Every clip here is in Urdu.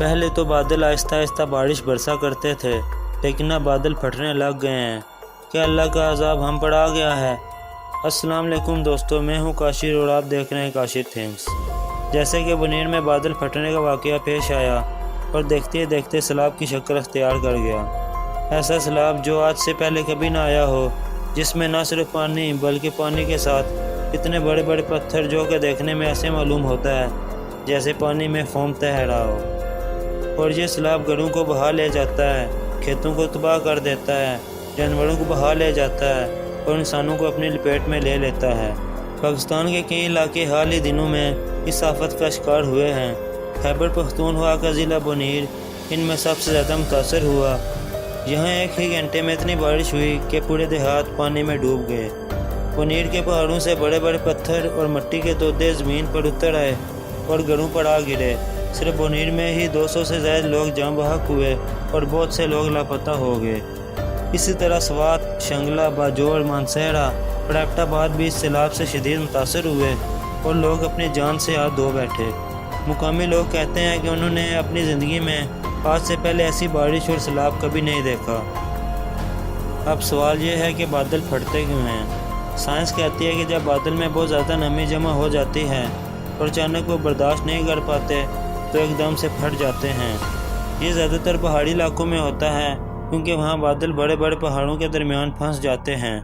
پہلے تو بادل آہستہ آہستہ بارش برسا کرتے تھے، لیکن اب بادل پھٹنے لگ گئے ہیں۔ کیا اللہ کا عذاب ہم پر آ گیا ہے؟ السلام علیکم دوستو، میں ہوں کاشر اور آپ دیکھ رہے ہیں کاشر تھنگس۔ جیسے کہ بنیر میں بادل پھٹنے کا واقعہ پیش آیا اور دیکھتے دیکھتے سیلاب کی شکل اختیار کر گیا۔ ایسا سیلاب جو آج سے پہلے کبھی نہ آیا ہو، جس میں نہ صرف پانی بلکہ پانی کے ساتھ اتنے بڑے بڑے پتھر جو کہ دیکھنے میں ایسے معلوم ہوتا ہے جیسے پانی میں فوم تیر رہا ہو۔ اور یہ سیلاب گھروں کو بہا لے جاتا ہے، کھیتوں کو تباہ کر دیتا ہے، جانوروں کو بہا لے جاتا ہے اور انسانوں کو اپنی لپیٹ میں لے لیتا ہے۔ پاکستان کے کئی علاقے حال ہی دنوں میں اس آفت کا شکار ہوئے ہیں۔ خیبر پختونخوا کا ضلع بنیر ان میں سب سے زیادہ متاثر ہوا۔ یہاں ایک ہی گھنٹے میں اتنی بارش ہوئی کہ پورے دیہات پانی میں ڈوب گئے۔ بنیر کے پہاڑوں سے بڑے بڑے پتھر اور مٹی کے تودے زمین پر اتر آئے اور گھروں پر آ گرے۔ صرف بنیر میں ہی 200 سے زائد لوگ جاں بحق ہوئے اور بہت سے لوگ لاپتہ ہو گئے۔ اسی طرح سوات، شنگلہ، باجوڑ، مانسہرہ اور ایبٹ آباد بھی اس سیلاب سے شدید متاثر ہوئے اور لوگ اپنی جان سے ہاتھ دھو بیٹھے۔ مقامی لوگ کہتے ہیں کہ انہوں نے اپنی زندگی میں آج سے پہلے ایسی بارش اور سیلاب کبھی نہیں دیکھا۔ اب سوال یہ ہے کہ بادل پھٹتے کیوں ہیں؟ سائنس کہتی ہے کہ جب بادل میں بہت زیادہ نمی جمع ہو جاتی ہے اور اچانک وہ برداشت نہیں کر پاتے تو ایک دم سے پھٹ جاتے ہیں۔ یہ زیادہ تر پہاڑی علاقوں میں ہوتا ہے کیونکہ وہاں بادل بڑے بڑے پہاڑوں کے درمیان پھنس جاتے ہیں،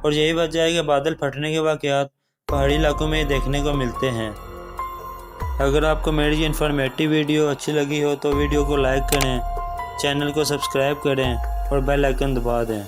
اور یہی وجہ ہے کہ بادل پھٹنے کے واقعات پہاڑی علاقوں میں ہی دیکھنے کو ملتے ہیں۔ اگر آپ کو میری یہ انفارمیٹیو ویڈیو اچھی لگی ہو تو ویڈیو کو لائک کریں، چینل کو سبسکرائب کریں اور بیل آئیکن دبا دیں۔